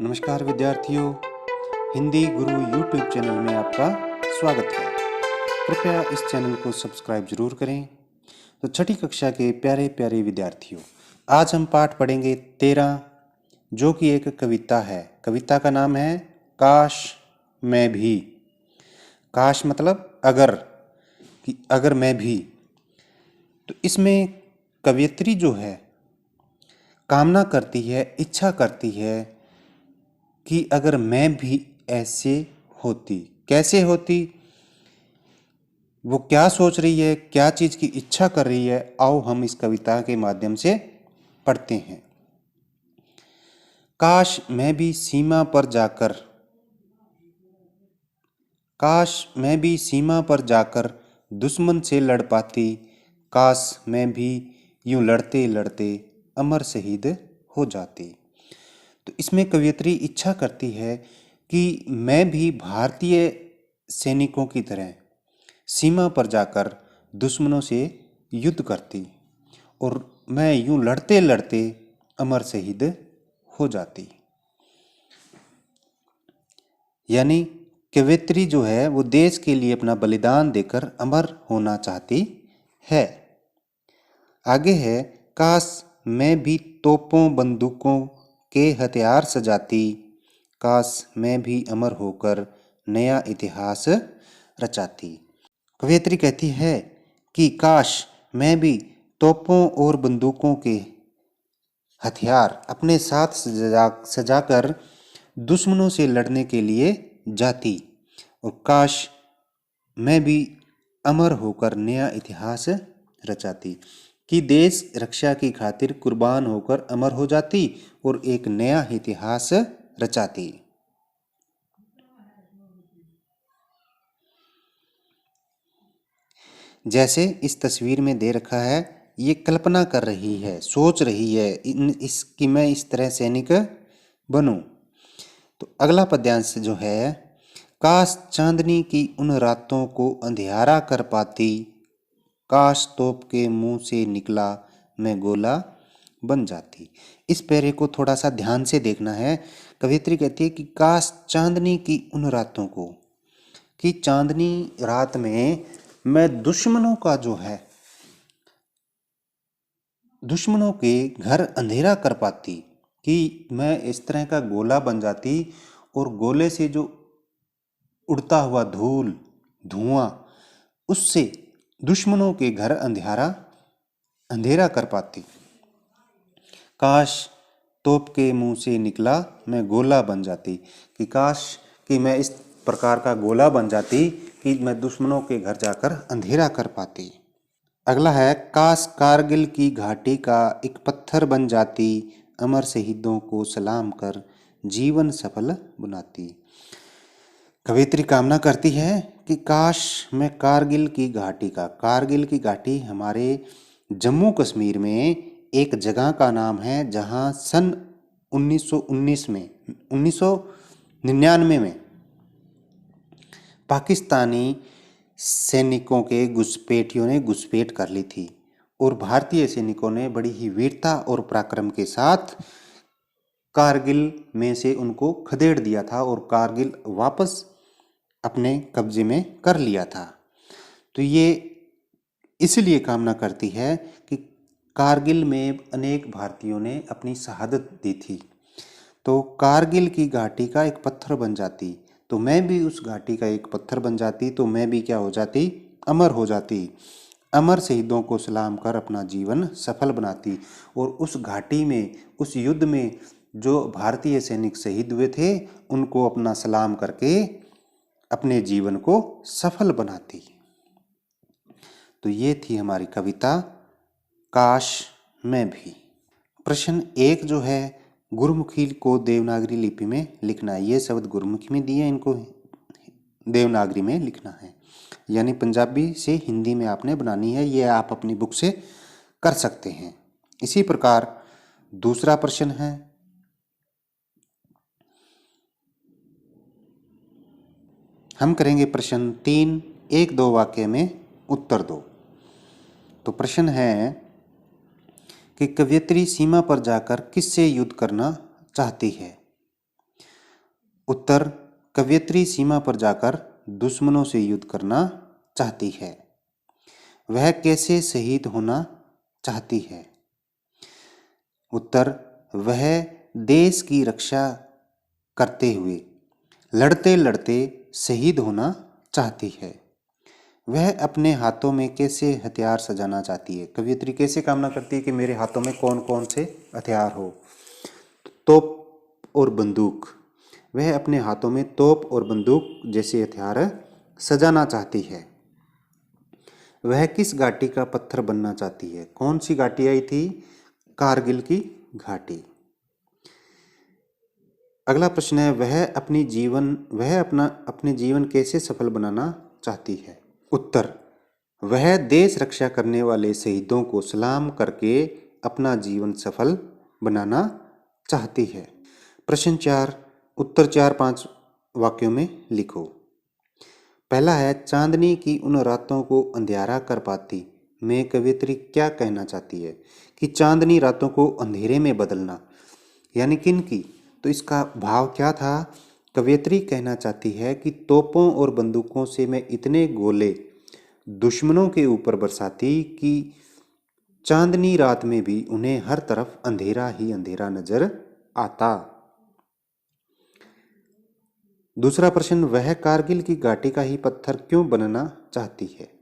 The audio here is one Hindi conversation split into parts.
नमस्कार विद्यार्थियों, हिंदी गुरु यूट्यूब चैनल में आपका स्वागत है। कृपया इस चैनल को सब्सक्राइब जरूर करें। तो छठी कक्षा के प्यारे प्यारे विद्यार्थियों, आज हम पाठ पढ़ेंगे 13, जो कि एक कविता है। कविता का नाम है काश मैं भी। काश मतलब अगर, कि अगर मैं भी। तो इसमें कवयित्री जो है कामना करती है, इच्छा करती है कि अगर मैं भी ऐसे होती। कैसे होती, वो क्या सोच रही है, क्या चीज़ की इच्छा कर रही है, आओ हम इस कविता के माध्यम से पढ़ते हैं। काश मैं भी सीमा पर जाकर, काश मैं भी सीमा पर जाकर दुश्मन से लड़ पाती। काश मैं भी यूं लड़ते लड़ते अमर शहीद हो जाती। तो इसमें कवयित्री इच्छा करती है कि मैं भी भारतीय सैनिकों की तरह सीमा पर जाकर दुश्मनों से युद्ध करती और मैं यूं लड़ते लड़ते अमर शहीद हो जाती। यानी कवयित्री जो है वो देश के लिए अपना बलिदान देकर अमर होना चाहती है। आगे है, काश मैं भी तोपों बंदूकों के हथियार सजाती। काश मैं भी अमर होकर नया इतिहास रचाती। कवयित्री कहती है कि काश मैं भी तोपों और बंदूकों के हथियार अपने साथ सजाकर दुश्मनों से लड़ने के लिए जाती और काश मैं भी अमर होकर नया इतिहास रचाती, कि देश रक्षा की खातिर कुर्बान होकर अमर हो जाती और एक नया इतिहास रचाती। जैसे इस तस्वीर में दे रखा है, ये कल्पना कर रही है, सोच रही है कि मैं इस तरह सैनिक बनूं। तो अगला पद्यांश जो है, काश चांदनी की उन रातों को अंधियारा कर पाती। काश तोप के मुंह से निकला मैं गोला बन जाती। इस पैरे को थोड़ा सा ध्यान से देखना है। कवयित्री कहती है कि काश चांदनी की उन रातों को, कि चांदनी रात में मैं दुश्मनों का जो है, दुश्मनों के घर अंधेरा कर पाती, कि मैं इस तरह का गोला बन जाती और गोले से जो उड़ता हुआ धूल धुआं, उससे दुश्मनों के घर अंधेरा कर पाती। काश तोप के मुंह से निकला मैं गोला बन जाती, कि काश कि मैं इस प्रकार का गोला बन जाती कि मैं दुश्मनों के घर जाकर अंधेरा कर पाती। अगला है, काश कारगिल की घाटी का एक पत्थर बन जाती। अमर शहीदों को सलाम कर जीवन सफल बनाती। कवयित्री कामना करती है कि काश मैं कारगिल की घाटी का, कारगिल की घाटी हमारे जम्मू कश्मीर में एक जगह का नाम है, जहां सन 1919 में 1999 में पाकिस्तानी सैनिकों के घुसपैठियों ने घुसपैठ कर ली थी और भारतीय सैनिकों ने बड़ी ही वीरता और पराक्रम के साथ कारगिल में से उनको खदेड़ दिया था और कारगिल वापस अपने कब्जे में कर लिया था। तो ये इसलिए कामना करती है कि कारगिल में अनेक भारतीयों ने अपनी शहादत दी थी, तो कारगिल की घाटी का एक पत्थर बन जाती, तो मैं भी उस घाटी का एक पत्थर बन जाती, तो मैं भी क्या हो जाती, अमर हो जाती। अमर शहीदों को सलाम कर अपना जीवन सफल बनाती और उस घाटी में, उस युद्ध में जो भारतीय सैनिक शहीद हुए थे, उनको अपना सलाम करके अपने जीवन को सफल बनाती। तो ये थी हमारी कविता काश मैं भी। प्रश्न 1 जो है, गुरुमुखी को देवनागरी लिपि में लिखना है। ये शब्द गुरुमुखी में दिए, इनको देवनागरी में लिखना है, यानी पंजाबी से हिंदी में आपने बनानी है। ये आप अपनी बुक से कर सकते हैं। इसी प्रकार दूसरा प्रश्न है, हम करेंगे प्रश्न 3, 1-2 वाक्य में उत्तर दो। तो प्रश्न है कि कवयित्री सीमा पर जाकर किससे युद्ध करना चाहती है। उत्तर, कवयित्री सीमा पर जाकर दुश्मनों से युद्ध करना चाहती है। वह कैसे शहीद होना चाहती है? उत्तर, वह देश की रक्षा करते हुए लड़ते लड़ते शहीद होना चाहती है। वह अपने हाथों में कैसे हथियार सजाना चाहती है? कवयित्री कैसे कामना करती है कि मेरे हाथों में कौन कौन से हथियार हो? तोप और बंदूक। वह अपने हाथों में तोप और बंदूक जैसे हथियार सजाना चाहती है। वह किस घाटी का पत्थर बनना चाहती है? कौन सी घाटी आई थी? कारगिल की घाटी। अगला प्रश्न है, वह अपने जीवन कैसे सफल बनाना चाहती है? उत्तर, वह देश रक्षा करने वाले शहीदों को सलाम करके अपना जीवन सफल बनाना चाहती है। प्रश्न 4, उत्तर 4-5 वाक्यों में लिखो। पहला है, चांदनी की उन रातों को अंधियारा कर पाती में कवयित्री क्या कहना चाहती है? कि चांदनी रातों को अंधेरे में बदलना, यानी किन की? तो इसका भाव क्या था? कवयित्री कहना चाहती है कि तोपों और बंदूकों से मैं इतने गोले दुश्मनों के ऊपर बरसाती कि चांदनी रात में भी उन्हें हर तरफ अंधेरा ही अंधेरा नजर आता। दूसरा प्रश्न, वह कारगिल की घाटी का ही पत्थर क्यों बनना चाहती है?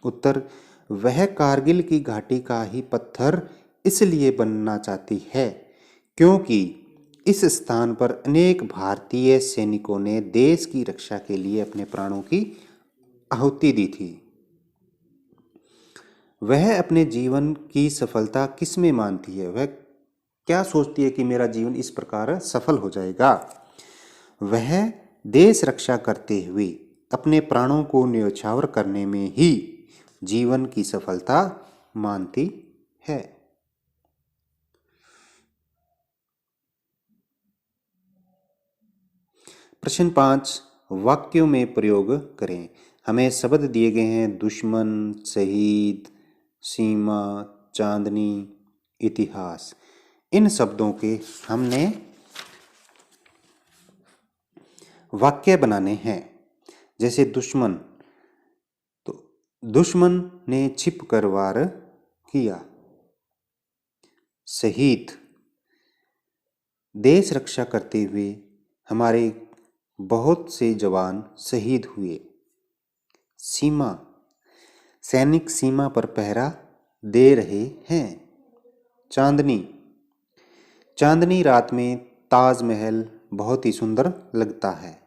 उत्तर, वह कारगिल की घाटी का ही पत्थर इसलिए बनना चाहती है क्योंकि इस स्थान पर अनेक भारतीय सैनिकों ने देश की रक्षा के लिए अपने प्राणों की आहुति दी थी। वह अपने जीवन की सफलता किस में मानती है? वह क्या सोचती है कि मेरा जीवन इस प्रकार सफल हो जाएगा? वह देश रक्षा करते हुए अपने प्राणों को न्यौछावर करने में ही जीवन की सफलता मानती है। प्रश्न 5, वाक्यों में प्रयोग करें। हमें शब्द दिए गए हैं, दुश्मन, शहीद, सीमा, चांदनी, इतिहास। इन शब्दों के हमने वाक्य बनाने हैं। जैसे दुश्मन, तो दुश्मन ने छिप कर वार किया। शहीद, देश रक्षा करते हुए हमारे बहुत से जवान शहीद हुए। सीमा, सैनिक सीमा पर पहरा दे रहे हैं। चांदनी, चांदनी रात में ताजमहल बहुत ही सुंदर लगता है।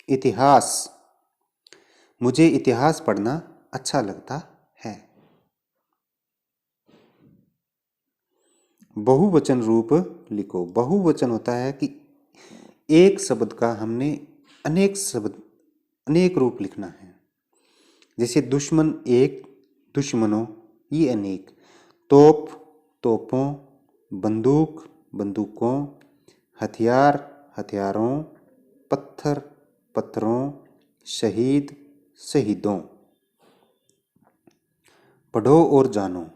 इतिहास, मुझे इतिहास पढ़ना अच्छा लगता है। बहुवचन रूप लिखो। बहुवचन होता है कि एक शब्द का हमने अनेक रूप लिखना है। जैसे दुश्मन एक, दुश्मनों, ये अनेक। तोप, तोपों, बंदूक, बंदूकों, हथियार, हथियारों, पत्थर, पत्थरों, शहीद, शहीदों। पढ़ो और जानो।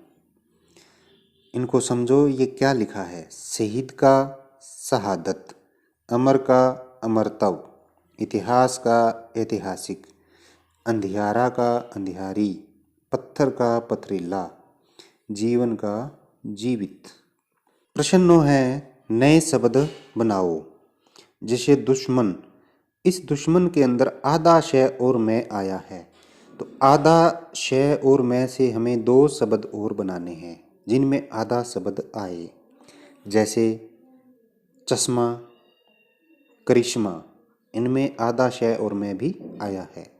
इनको समझो, ये क्या लिखा है? शहीद का शहादत, अमर का अमरत्व, इतिहास का ऐतिहासिक, अंधियारा का अंधियारी, पत्थर का पथरीला, जीवन का जीवित। प्रश्न 9 है, नए शब्द बनाओ। जैसे दुश्मन, इस दुश्मन के अंदर आधा शय और मैं आया है, तो आधा शय और मैं से हमें 2 शब्द और बनाने हैं जिनमें आधा शब्द आए। जैसे चश्मा, करिश्मा, इनमें आधा शय और मैं भी आया है।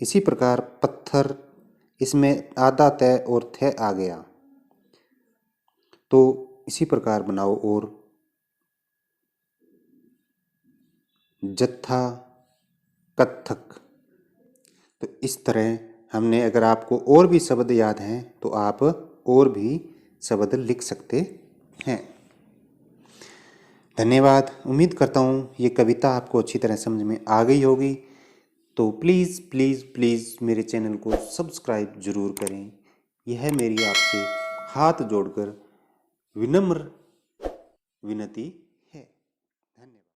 इसी प्रकार पत्थर, इसमें आधा तय और थ आ गया। तो इसी प्रकार बनाओ। और जत्था, कत्थक। तो इस तरह हमने, अगर आपको और भी शब्द याद हैं तो आप और भी शब्द लिख सकते हैं। धन्यवाद। उम्मीद करता हूँ ये कविता आपको अच्छी तरह समझ में आ गई होगी। तो प्लीज़ प्लीज़ प्लीज़ मेरे चैनल को सब्सक्राइब ज़रूर करें। यह मेरी आपसे हाथ जोड़कर विनम्र विनती